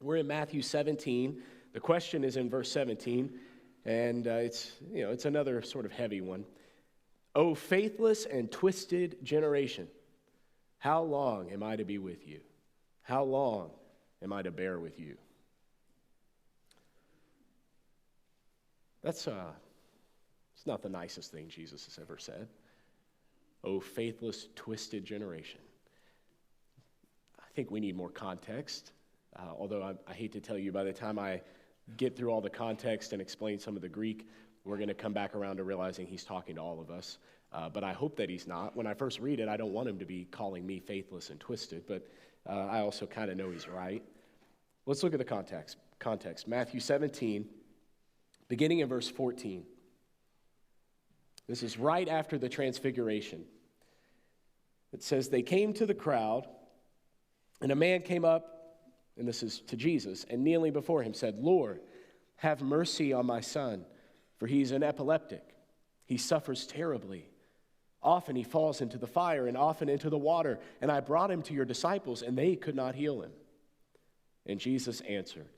We're in Matthew 17. The question is in verse 17, and it's another sort of heavy one. O faithless and twisted generation, how long am I to be with you? How long am I to bear with you? It's not the nicest thing Jesus has ever said. O faithless, twisted generation. I think we need more context. Although I hate to tell you, by the time I get through all the context and explain some of the Greek, we're going to come back around to realizing he's talking to all of us. But I hope that he's not. When I first read it, I don't want him to be calling me faithless and twisted, but I also kind of know he's right. Let's look at the context. Matthew 17, beginning in verse 14. This is right after the transfiguration. It says, they came to the crowd, and a man came up, and this is to Jesus, and kneeling before him said, Lord, have mercy on my son, for he's an epileptic. He suffers terribly. Often he falls into the fire and often into the water, and I brought him to your disciples, and they could not heal him. And Jesus answered,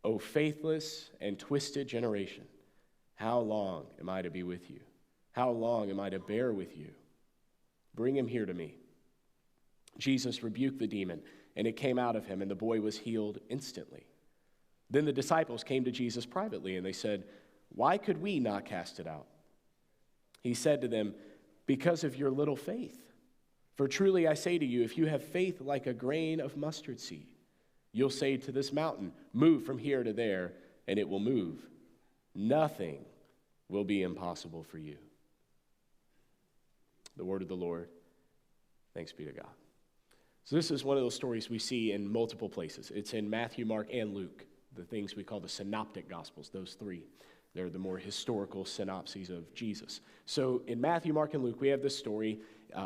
O faithless and twisted generation, how long am I to be with you? How long am I to bear with you? Bring him here to me. Jesus rebuked the demon, and it came out of him, and the boy was healed instantly. Then the disciples came to Jesus privately, and they said, Why could we not cast it out? He said to them, Because of your little faith. For truly I say to you, if you have faith like a grain of mustard seed, you'll say to this mountain, Move from here to there, and it will move. Nothing will be impossible for you. The word of the Lord. Thanks be to God. So this is one of those stories we see in multiple places. It's in Matthew, Mark, and Luke, the things we call the synoptic gospels, those three. They're the more historical synopses of Jesus. So in Matthew, Mark, and Luke, we have this story.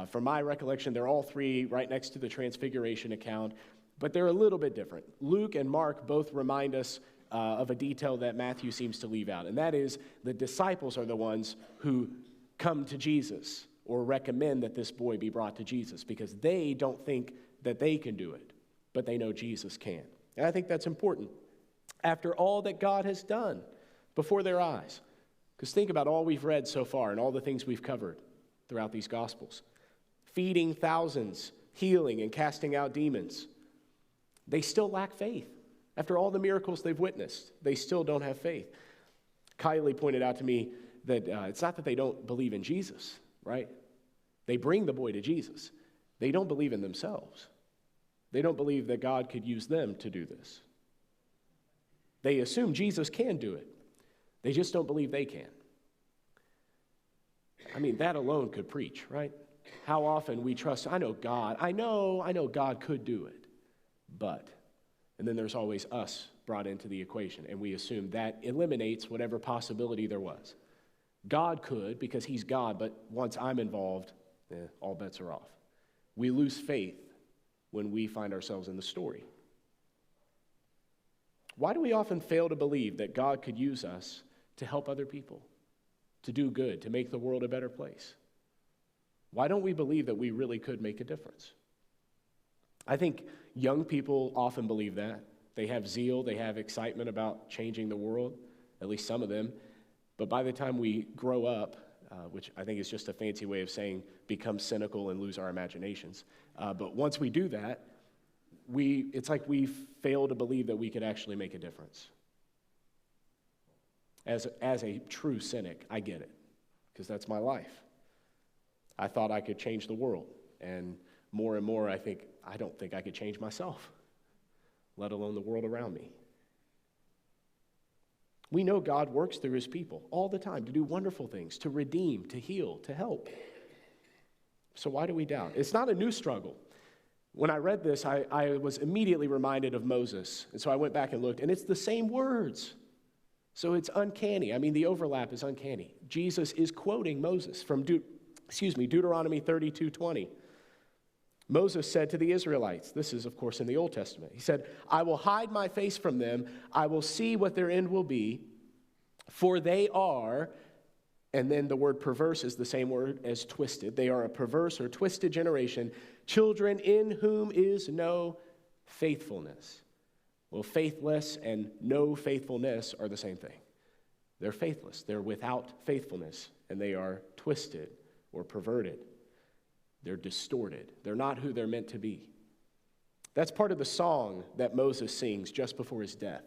From my recollection, they're all three right next to the transfiguration account, but they're a little bit different. Luke and Mark both remind us of a detail that Matthew seems to leave out, and that is the disciples are the ones who come to Jesus or recommend that this boy be brought to Jesus because they don't think that they can do it, but they know Jesus can. And I think that's important. After all that God has done before their eyes, because think about all we've read so far and all the things we've covered throughout these Gospels. Feeding thousands, healing and casting out demons. They still lack faith. After all the miracles they've witnessed, they still don't have faith. Kylie pointed out to me that it's not that they don't believe in Jesus, right? They bring the boy to Jesus. They don't believe in themselves. They don't believe that God could use them to do this. They assume Jesus can do it. They just don't believe they can. I mean, that alone could preach, right? How often we trust, I know God could do it, but, and then there's always us brought into the equation, and we assume that eliminates whatever possibility there was. God could, because he's God, but once I'm involved, all bets are off. We lose faith when we find ourselves in the story. Why do we often fail to believe that God could use us to help other people, to do good, to make the world a better place? Why don't we believe that we really could make a difference? I think young people often believe that. They have zeal, they have excitement about changing the world, at least some of them. But by the time we grow up, which I think is just a fancy way of saying become cynical and lose our imaginations. But once we do that, it's like we fail to believe that we could actually make a difference. As a true cynic, I get it, because that's my life. I thought I could change the world, and more, I don't think I could change myself, let alone the world around me. We know God works through his people all the time to do wonderful things, to redeem, to heal, to help. So why do we doubt? It's not a new struggle. When I read this, I was immediately reminded of Moses, and so I went back and looked, and it's the same words. So it's uncanny. I mean, the overlap is uncanny. Jesus is quoting Moses from Deuteronomy 32:20. Moses said to the Israelites, this is, of course, in the Old Testament. He said, I will hide my face from them. I will see what their end will be, for they are, and then the word perverse is the same word as twisted. They are a perverse or twisted generation, children in whom is no faithfulness. Well, faithless and no faithfulness are the same thing. They're faithless. They're without faithfulness, and they are twisted or perverted. They're distorted. They're not who they're meant to be. That's part of the song that Moses sings just before his death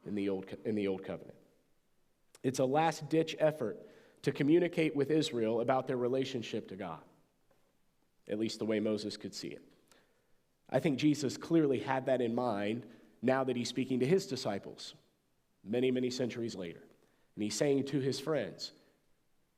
in the Old Covenant. It's a last-ditch effort to communicate with Israel about their relationship to God, at least the way Moses could see it. I think Jesus clearly had that in mind now that he's speaking to his disciples many, many centuries later. And he's saying to his friends,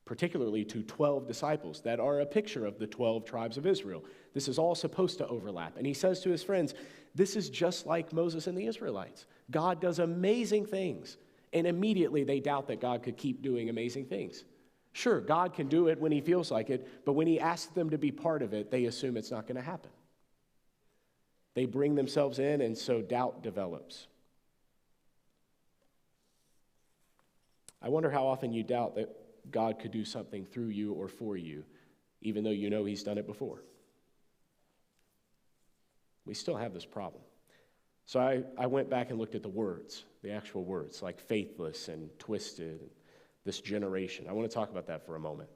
particularly to 12 disciples that are a picture of the 12 tribes of Israel. This is all supposed to overlap. And he says to his friends, this is just like Moses and the Israelites. God does amazing things, and immediately they doubt that God could keep doing amazing things. Sure, God can do it when he feels like it, but when he asks them to be part of it, they assume it's not going to happen. They bring themselves in, and so doubt develops. I wonder how often you doubt that God could do something through you or for you, even though you know he's done it before. We still have this problem. So I went back and looked at the words, the actual words, like faithless and twisted, this generation. I want to talk about that for a moment.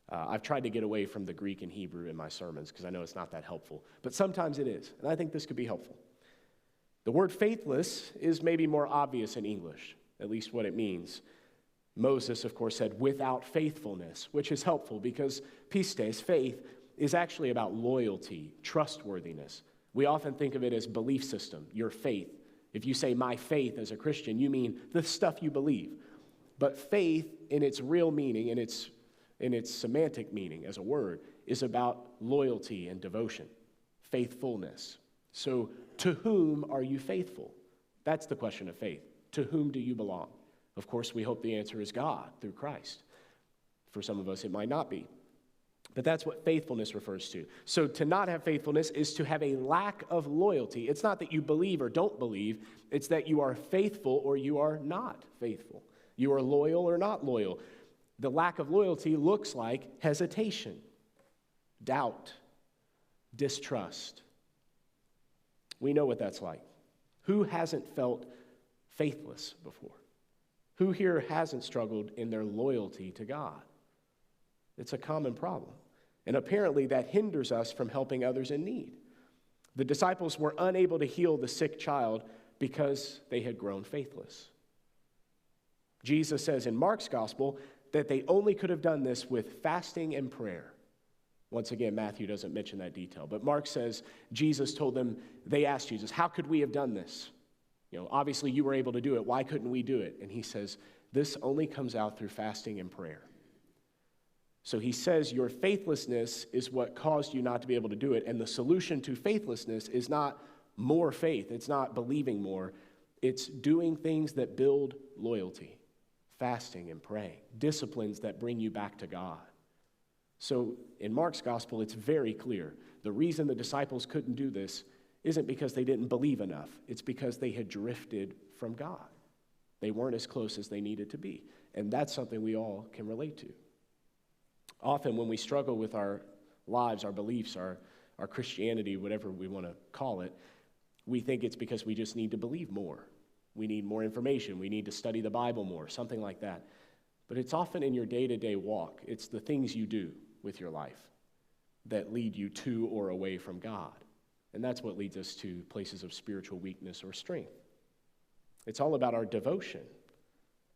I've tried to get away from the Greek and Hebrew in my sermons because I know it's not that helpful, but sometimes it is, and I think this could be helpful. The word faithless is maybe more obvious in English, at least what it means. Moses, of course, said without faithfulness, which is helpful because pistis, faith, is actually about loyalty, trustworthiness. We often think of it as belief system, your faith. If you say my faith as a Christian, you mean the stuff you believe. But faith, in its real meaning, in its semantic meaning as a word, is about loyalty and devotion, faithfulness. So to whom are you faithful? That's the question of faith. To whom do you belong? Of course, we hope the answer is God through Christ. For some of us, it might not be. But that's what faithfulness refers to. So to not have faithfulness is to have a lack of loyalty. It's not that you believe or don't believe. It's that you are faithful or you are not faithful. You are loyal or not loyal. The lack of loyalty looks like hesitation, doubt, distrust. We know what that's like. Who hasn't felt faithless before? Who here hasn't struggled in their loyalty to God? It's a common problem. And apparently that hinders us from helping others in need. The disciples were unable to heal the sick child because they had grown faithless. Jesus says in Mark's gospel that they only could have done this with fasting and prayer. Once again, Matthew doesn't mention that detail. But Mark says Jesus told them, they asked Jesus, how could we have done this? Obviously you were able to do it. Why couldn't we do it? And he says, this only comes out through fasting and prayer. So he says your faithlessness is what caused you not to be able to do it. And the solution to faithlessness is not more faith. It's not believing more. It's doing things that build loyalty, fasting and praying, disciplines that bring you back to God. So in Mark's gospel, it's very clear. The reason the disciples couldn't do this isn't because they didn't believe enough. It's because they had drifted from God. They weren't as close as they needed to be. And that's something we all can relate to. Often when we struggle with our lives, our beliefs, our Christianity, whatever we want to call it, we think it's because we just need to believe more. We need more information. We need to study the Bible more, something like that. But it's often in your day-to-day walk. It's the things you do with your life that lead you to or away from God. And that's what leads us to places of spiritual weakness or strength. It's all about our devotion,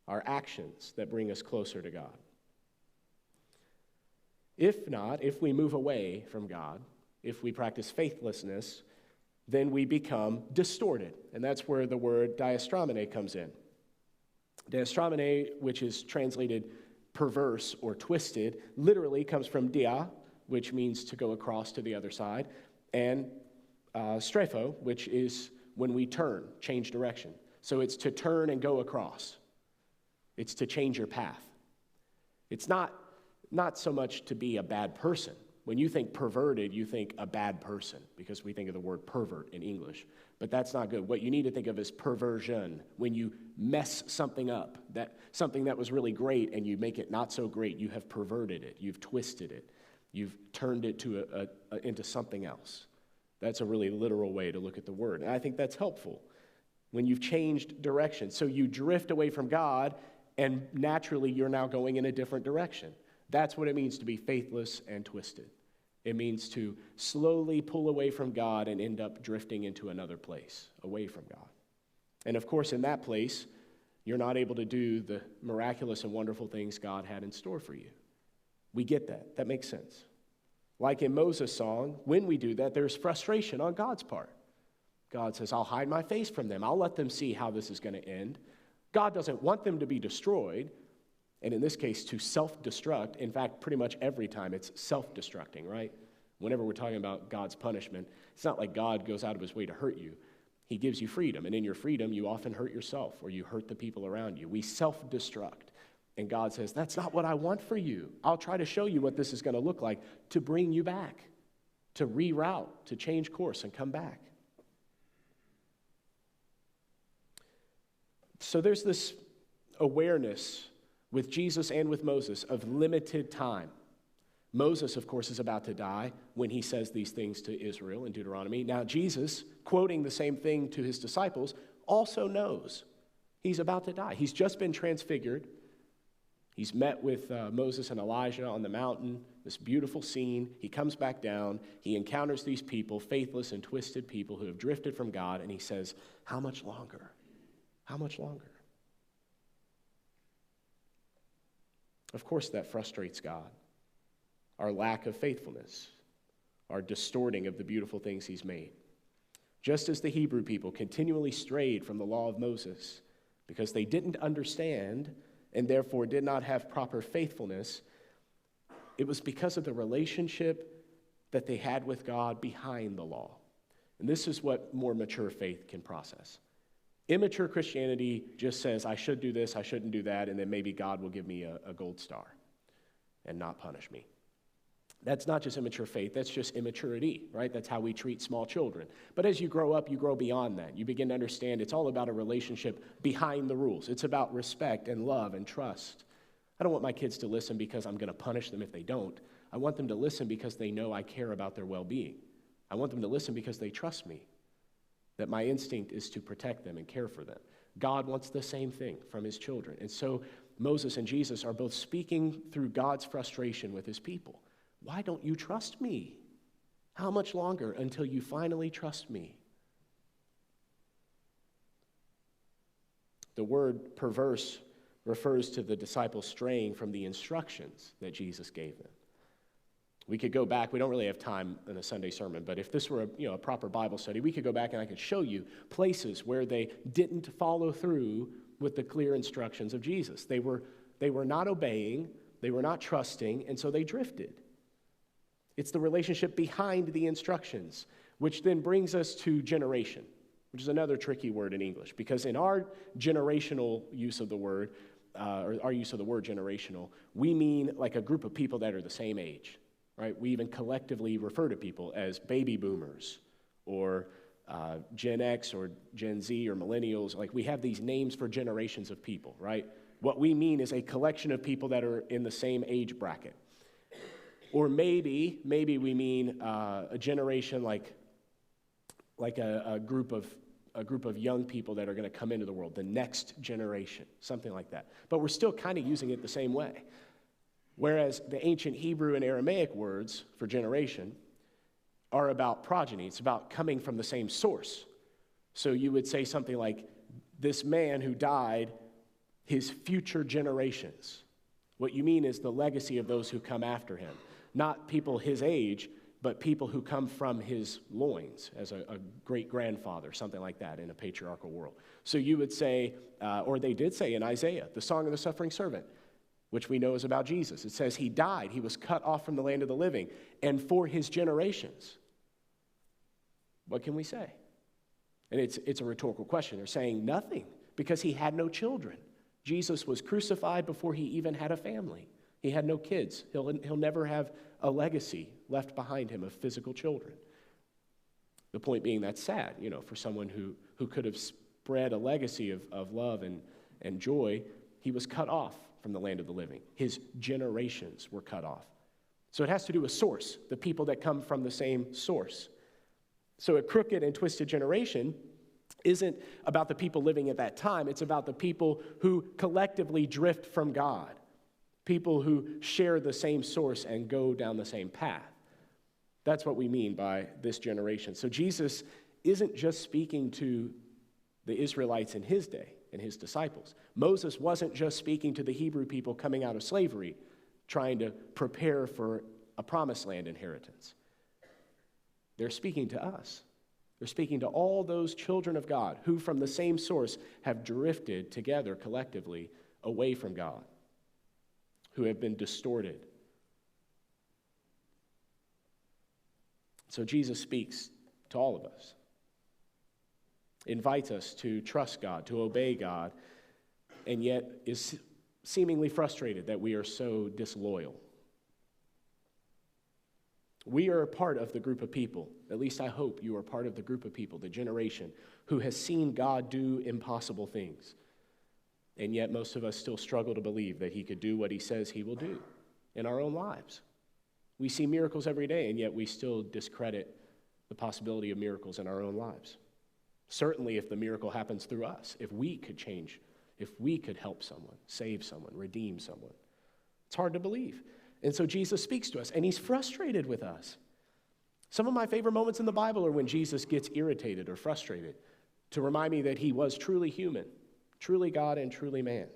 our actions that bring us closer to God. If we move away from God, if we practice faithlessness, then we become distorted. And that's where the word diastromene comes in. Diastromene, which is translated perverse or twisted, literally comes from dia, which means to go across to the other side, and strepho, which is when we turn, change direction. So it's to turn and go across. It's to change your path. It's not so much to be a bad person. When you think perverted, you think a bad person because we think of the word pervert in English. But that's not good. What you need to think of is perversion, when you mess something up, something that was really great and you make it not so great. You have perverted it. You've twisted it. You've turned it into something else. That's a really literal way to look at the word. And I think that's helpful when you've changed direction. So you drift away from God, and naturally you're now going in a different direction. That's what it means to be faithless and twisted. It means to slowly pull away from God and end up drifting into another place, away from God. And of course, in that place, you're not able to do the miraculous and wonderful things God had in store for you. We get that. That makes sense. Like in Moses' song, when we do that, there's frustration on God's part. God says, I'll hide my face from them. I'll let them see how this is going to end. God doesn't want them to be destroyed, and in this case, to self-destruct. In fact, pretty much every time it's self-destructing, right? Whenever we're talking about God's punishment, it's not like God goes out of his way to hurt you. He gives you freedom, and in your freedom, you often hurt yourself or you hurt the people around you. We self-destruct, and God says, that's not what I want for you. I'll try to show you what this is going to look like to bring you back, to reroute, to change course and come back. So there's this awareness with Jesus and with Moses of limited time. Moses, of course, is about to die when he says these things to Israel in Deuteronomy. Now, Jesus, quoting the same thing to his disciples, also knows he's about to die. He's just been transfigured. He's met with Moses and Elijah on the mountain, this beautiful scene. He comes back down. He encounters these people, faithless and twisted people who have drifted from God, and he says, how much longer? How much longer? Of course, that frustrates God. Our lack of faithfulness, our distorting of the beautiful things he's made. Just as the Hebrew people continually strayed from the law of Moses because they didn't understand and therefore did not have proper faithfulness, it was because of the relationship that they had with God behind the law. And this is what more mature faith can process. Immature Christianity just says, I should do this, I shouldn't do that, and then maybe God will give me a gold star and not punish me. That's not just immature faith, that's just immaturity, right? That's how we treat small children. But as you grow up, you grow beyond that. You begin to understand it's all about a relationship behind the rules. It's about respect and love and trust. I don't want my kids to listen because I'm going to punish them if they don't. I want them to listen because they know I care about their well-being. I want them to listen because they trust me, that my instinct is to protect them and care for them. God wants the same thing from his children. And so Moses and Jesus are both speaking through God's frustration with his people. Why don't you trust me? How much longer until you finally trust me? The word perverse refers to the disciples straying from the instructions that Jesus gave them. We could go back. We don't really have time in a Sunday sermon, but if this were a proper Bible study, we could go back and I could show you places where they didn't follow through with the clear instructions of Jesus. They were not obeying, they were not trusting, and so they drifted. It's the relationship behind the instructions, which then brings us to generation, which is another tricky word in English, because in our generational use of the word, or our use of the word generational, we mean like a group of people that are the same age, right? We even collectively refer to people as baby boomers or Gen X or Gen Z or millennials. Like we have these names for generations of people, right? What we mean is a collection of people that are in the same age bracket. Or maybe we mean a generation like a group of young people that are going to come into the world, the next generation, something like that. But we're still kind of using it the same way. Whereas the ancient Hebrew and Aramaic words for generation are about progeny. It's about coming from the same source. So you would say something like, this man who died, his future generations. What you mean is the legacy of those who come after him. Not people his age, but people who come from his loins as a great-grandfather, something like that in a patriarchal world. So you would say, or they did say in Isaiah, the song of the suffering servant, which we know is about Jesus. It says he died, he was cut off from the land of the living, and for his generations. What can we say? And it's a rhetorical question. They're saying nothing because he had no children. Jesus was crucified before he even had a family. He had no kids. He'll never have a legacy left behind him of physical children. The point being that's sad, for someone who could have spread a legacy of love and joy. He was cut off from the land of the living. His generations were cut off. So it has to do with source, the people that come from the same source. So a crooked and twisted generation isn't about the people living at that time. It's about the people who collectively drift from God, people who share the same source and go down the same path. That's what we mean by this generation. So Jesus isn't just speaking to the Israelites in his day and his disciples. Moses wasn't just speaking to the Hebrew people coming out of slavery, trying to prepare for a promised land inheritance. They're speaking to us. They're speaking to all those children of God who from the same source have drifted together collectively away from God, who have been distorted. So Jesus speaks to all of us, invites us to trust God, to obey God, and yet is seemingly frustrated that we are so disloyal. We are a part of the group of people, at least I hope you are part of the group of people, the generation, who has seen God do impossible things. And yet most of us still struggle to believe that he could do what he says he will do in our own lives. We see miracles every day, and yet we still discredit the possibility of miracles in our own lives. Certainly if the miracle happens through us, if we could change, if we could help someone, save someone, redeem someone. It's hard to believe. And so Jesus speaks to us, and he's frustrated with us. Some of my favorite moments in the Bible are when Jesus gets irritated or frustrated to remind me that he was truly human, truly God and truly man.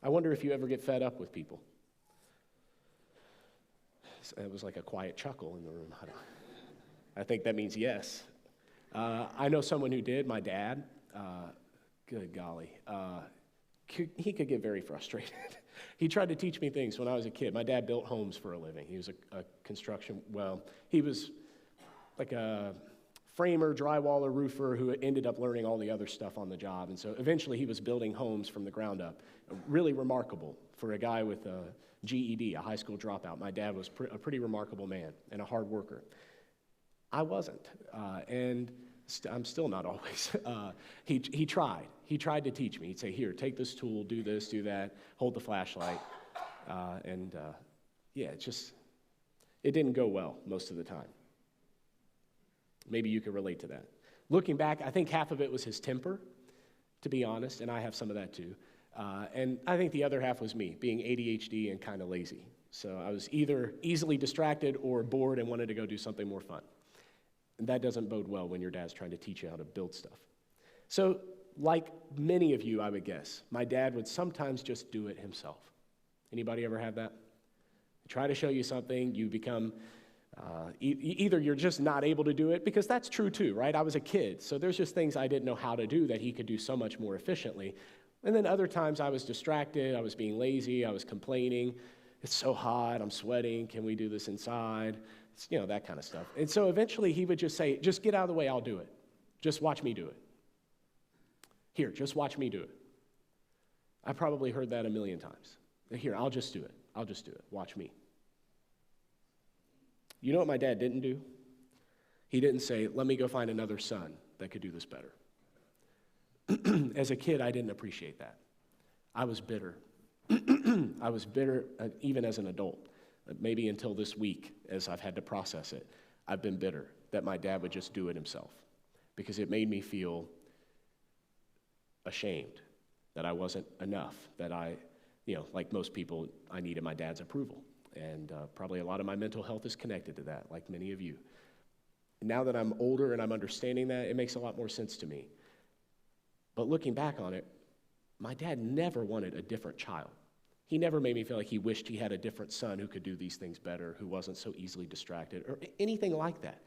I wonder if you ever get fed up with people. It was like a quiet chuckle in the room. I think that means yes. I know someone who did, my dad. Good golly. He could get very frustrated. He tried to teach me things when I was a kid. My dad built homes for a living. He was a construction, he was like a framer, drywaller, roofer who ended up learning all the other stuff on the job. And so eventually he was building homes from the ground up. Really remarkable for a guy with a GED, a high school dropout. My dad was a pretty remarkable man and a hard worker. I wasn't, and I'm still not always. He tried. He tried to teach me. He'd say, here, take this tool, do this, do that, hold the flashlight. It didn't go well most of the time. Maybe you could relate to that. Looking back, I think half of it was his temper, to be honest, and I have some of that too. And I think the other half was me, being ADHD and kind of lazy. So I was either easily distracted or bored and wanted to go do something more fun. And that doesn't bode well when your dad's trying to teach you how to build stuff. So, like many of you, I would guess, my dad would sometimes just do it himself. Anybody ever have that? Try to show you something, you become, either you're just not able to do it, because that's true too, right? I was a kid, so there's just things I didn't know how to do that he could do so much more efficiently. And then other times I was distracted, I was being lazy, I was complaining. It's so hot, I'm sweating, can we do this inside? That kind of stuff. And so eventually he would just say, just get out of the way, I'll do it. Just watch me do it. Here, just watch me do it. I probably heard that a million times. Here, I'll just do it. I'll just do it. Watch me. You know what my dad didn't do? He didn't say, let me go find another son that could do this better. As a kid, I didn't appreciate that. I was bitter. I was bitter even as an adult. Maybe until this week, as I've had to process it, I've been bitter that my dad would just do it himself, because it made me feel ashamed that I wasn't enough, that like most people, I needed my dad's approval. And probably a lot of my mental health is connected to that, like many of you. Now that I'm older and I'm understanding that, it makes a lot more sense to me. But looking back on it, my dad never wanted a different child. He never made me feel like he wished he had a different son who could do these things better, who wasn't so easily distracted, or anything like that.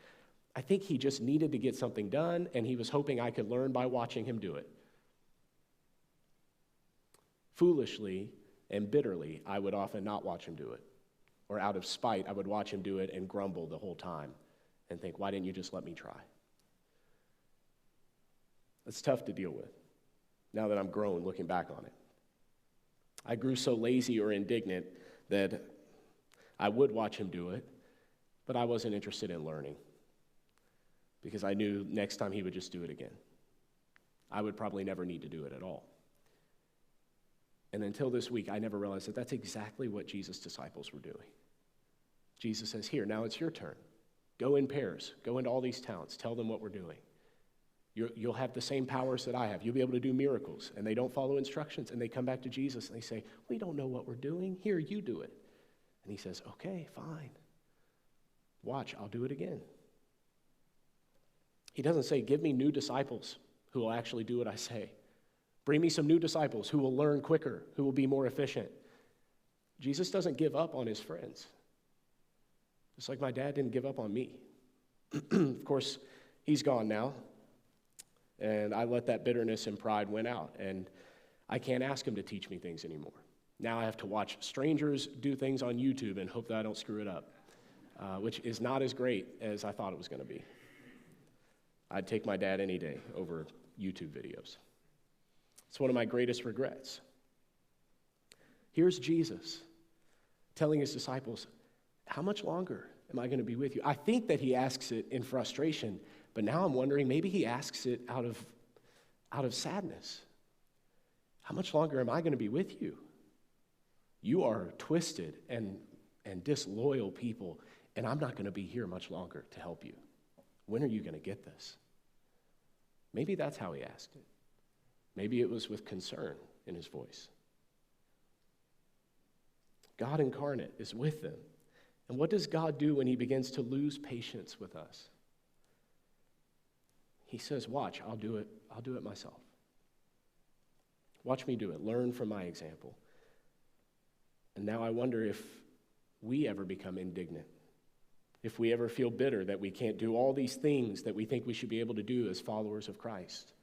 I think he just needed to get something done, and he was hoping I could learn by watching him do it. Foolishly and bitterly, I would often not watch him do it. Or out of spite, I would watch him do it and grumble the whole time and think, why didn't you just let me try? It's tough to deal with now that I'm grown looking back on it. I grew so lazy or indignant that I would watch him do it, but I wasn't interested in learning because I knew next time he would just do it again. I would probably never need to do it at all. And until this week, I never realized that that's exactly what Jesus' disciples were doing. Jesus says, here, now it's your turn. Go in pairs. Go into all these towns. Tell them what we're doing. You'll have the same powers that I have. You'll be able to do miracles. And they don't follow instructions, and they come back to Jesus, and they say, we don't know what we're doing. Here, you do it. And he says, okay, fine. Watch, I'll do it again. He doesn't say, give me new disciples who will actually do what I say. Bring me some new disciples who will learn quicker, who will be more efficient. Jesus doesn't give up on his friends. Just like my dad didn't give up on me. Of course, he's gone now. And I let that bitterness and pride win out. And I can't ask him to teach me things anymore. Now I have to watch strangers do things on YouTube and hope that I don't screw it up, which is not as great as I thought it was going to be. I'd take my dad any day over YouTube videos. It's one of my greatest regrets. Here's Jesus telling his disciples, how much longer am I going to be with you? I think that he asks it in frustration, but now I'm wondering, maybe he asks it out of sadness. How much longer am I going to be with you? You are twisted and disloyal people, and I'm not going to be here much longer to help you. When are you going to get this? Maybe that's how he asked it. Maybe it was with concern in his voice. God incarnate is with them. And what does God do when he begins to lose patience with us? He says, watch, I'll do it myself. Watch me do it. Learn from my example. And now I wonder if we ever become indignant, if we ever feel bitter that we can't do all these things that we think we should be able to do as followers of Christ.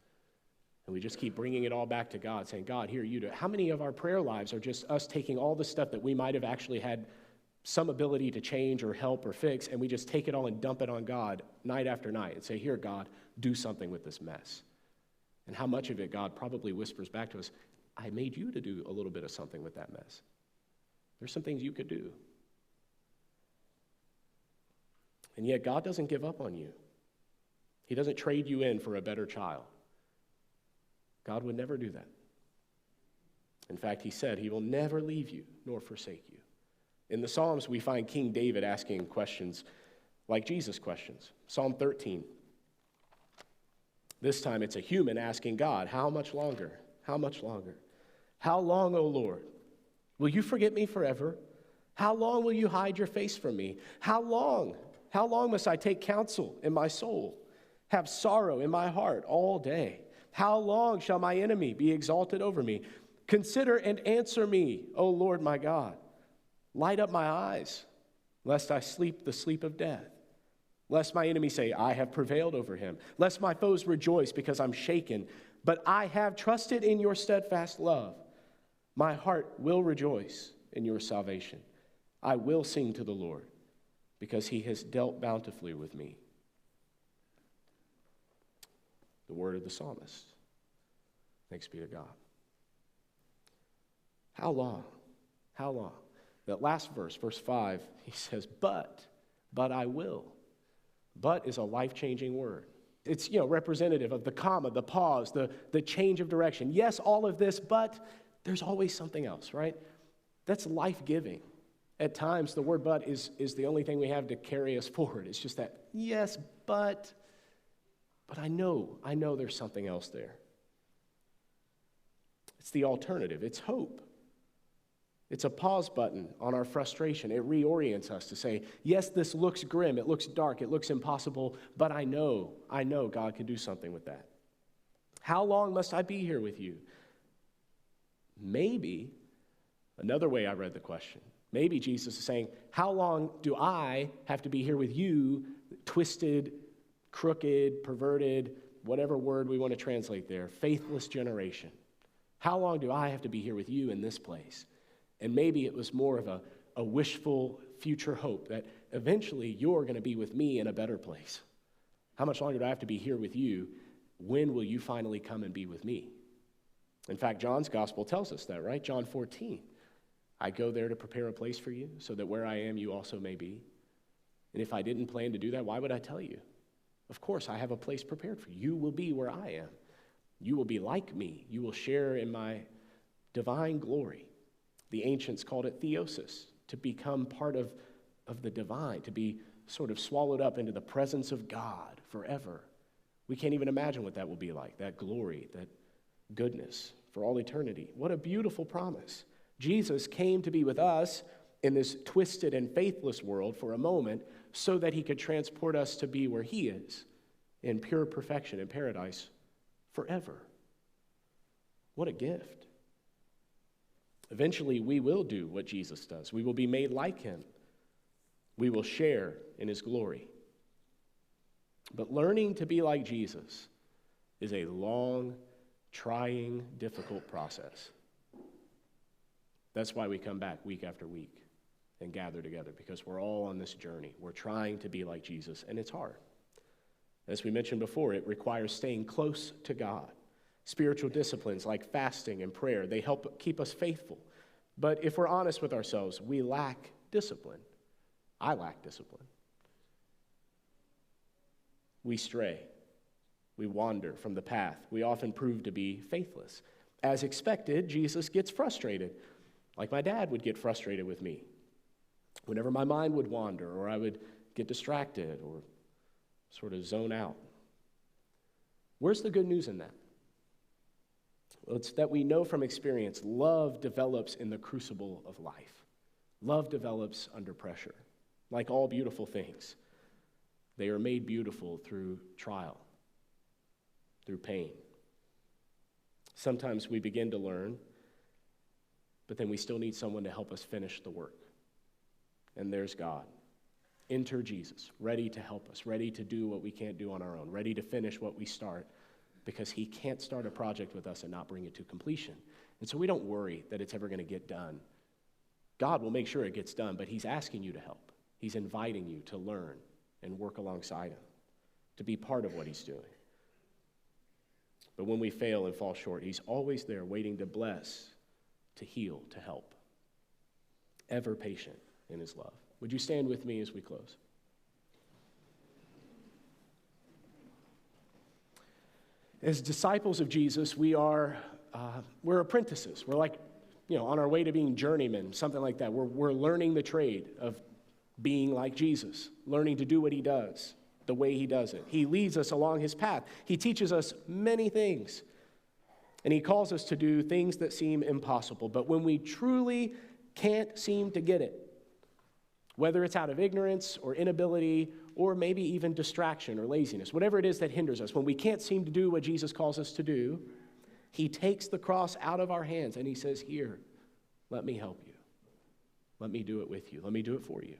And we just keep bringing it all back to God, saying, God, here, you do it. How many of our prayer lives are just us taking all the stuff that we might have actually had some ability to change or help or fix, and we just take it all and dump it on God night after night and say, here, God, do something with this mess. And how much of it God probably whispers back to us, I made you to do a little bit of something with that mess. There's some things you could do. And yet God doesn't give up on you. He doesn't trade you in for a better child. God would never do that. In fact, he said he will never leave you nor forsake you. In the Psalms, we find King David asking questions like Jesus' questions. Psalm 13. This time it's a human asking God, how much longer? How much longer? How long, O Lord? Will you forget me forever? How long will you hide your face from me? How long? How long must I take counsel in my soul, have sorrow in my heart all day? How long shall my enemy be exalted over me? Consider and answer me, O Lord my God. Light up my eyes, lest I sleep the sleep of death. Lest my enemy say, I have prevailed over him. Lest my foes rejoice because I'm shaken. But I have trusted in your steadfast love. My heart will rejoice in your salvation. I will sing to the Lord because he has dealt bountifully with me. The word of the psalmist. Thanks be to God. How long? How long? That last verse, verse 5, he says, but I will. But is a life-changing word. It's, representative of the comma, the pause, the change of direction. Yes, all of this, but there's always something else, right? That's life-giving. At times, the word but is the only thing we have to carry us forward. It's just that, yes, but I know there's something else there. It's the alternative. It's hope. It's a pause button on our frustration. It reorients us to say, yes, this looks grim, it looks dark, it looks impossible, but I know God can do something with that. How long must I be here with you? Maybe, another way I read the question, maybe Jesus is saying, how long do I have to be here with you, twisted, crooked, perverted, whatever word we want to translate there, faithless generation? How long do I have to be here with you in this place? And maybe it was more of a wishful future hope that eventually you're going to be with me in a better place. How much longer do I have to be here with you? When will you finally come and be with me? In fact, John's gospel tells us that, right? John 14. I go there to prepare a place for you so that where I am, you also may be. And if I didn't plan to do that, why would I tell you? Of course, I have a place prepared for you. You will be where I am. You will be like me. You will share in my divine glory. The ancients called it theosis, to become part of the divine, to be sort of swallowed up into the presence of God forever. We can't even imagine what that will be like, that glory, that goodness for all eternity. What a beautiful promise. Jesus came to be with us in this twisted and faithless world for a moment so that he could transport us to be where he is, in pure perfection in paradise forever. What a gift. Eventually, we will do what Jesus does. We will be made like him. We will share in his glory. But learning to be like Jesus is a long, trying, difficult process. That's why we come back week after week and gather together, because we're all on this journey. We're trying to be like Jesus, and it's hard. As we mentioned before, it requires staying close to God. Spiritual disciplines like fasting and prayer, they help keep us faithful. But if we're honest with ourselves, we lack discipline. I lack discipline. We stray. We wander from the path. We often prove to be faithless. As expected, Jesus gets frustrated, like my dad would get frustrated with me. Whenever my mind would wander, or I would get distracted, or sort of zone out. Where's the good news in that? Well, it's that we know from experience, love develops in the crucible of life. Love develops under pressure. Like all beautiful things, they are made beautiful through trial, through pain. Sometimes we begin to learn, but then we still need someone to help us finish the work. And there's God. Enter Jesus, ready to help us, ready to do what we can't do on our own, ready to finish what we start, because he can't start a project with us and not bring it to completion. And so we don't worry that it's ever going to get done. God will make sure it gets done, but he's asking you to help. He's inviting you to learn and work alongside him, to be part of what he's doing. But when we fail and fall short, he's always there waiting to bless, to heal, to help. Ever patient in his love. Would you stand with me as we close? As disciples of Jesus, we're apprentices. We're like, on our way to being journeymen, something like that. We're learning the trade of being like Jesus, learning to do what he does, the way he does it. He leads us along his path. He teaches us many things, and he calls us to do things that seem impossible. But when we truly can't seem to get it, whether it's out of ignorance or inability or maybe even distraction or laziness, whatever it is that hinders us, when we can't seem to do what Jesus calls us to do, he takes the cross out of our hands and he says, "Here, let me help you. Let me do it with you. Let me do it for you."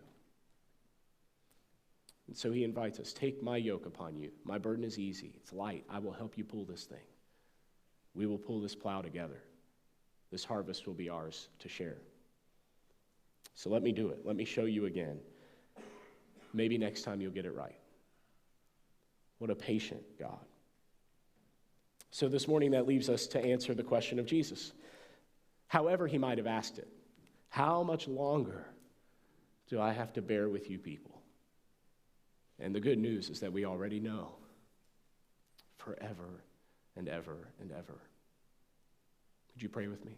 And so he invites us, "Take my yoke upon you. My burden is easy. It's light. I will help you pull this thing. We will pull this plow together. This harvest will be ours to share. So let me do it. Let me show you again. Maybe next time you'll get it right." What a patient God. So this morning that leaves us to answer the question of Jesus. However he might have asked it, how much longer do I have to bear with you people? And the good news is that we already know. Forever and ever and ever. Would you pray with me?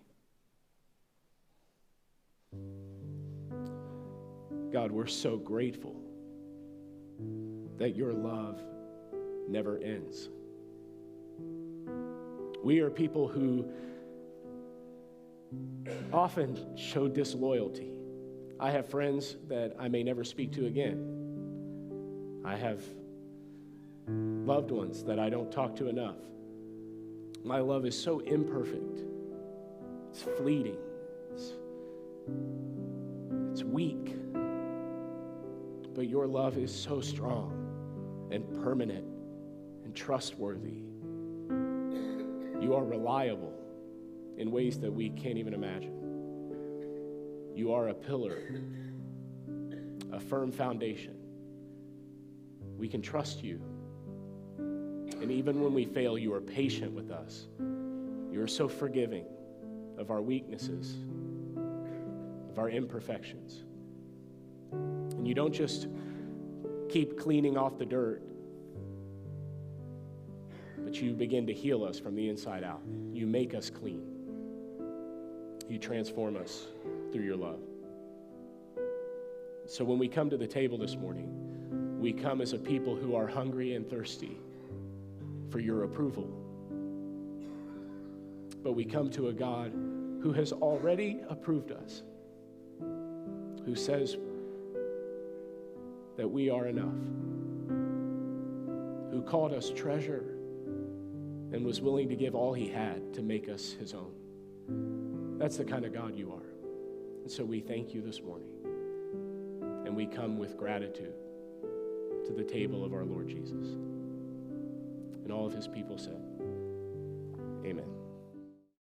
God, we're so grateful that your love never ends. We are people who often show disloyalty. I have friends that I may never speak to again. I have loved ones that I don't talk to enough. My love is so imperfect. It's fleeting. It's weak. But your love is so strong and permanent and trustworthy. You are reliable in ways that we can't even imagine. You are a pillar, a firm foundation. We can trust you. And even when we fail, you are patient with us. You are so forgiving of our weaknesses, of our imperfections. And you don't just keep cleaning off the dirt, but you begin to heal us from the inside out. You make us clean. You transform us through your love. So when we come to the table this morning, we come as a people who are hungry and thirsty for your approval. But we come to a God who has already approved us, who says that we are enough, who called us treasure and was willing to give all he had to make us his own. That's the kind of God you are. And so we thank you this morning. And we come with gratitude to the table of our Lord Jesus. And all of his people said, amen.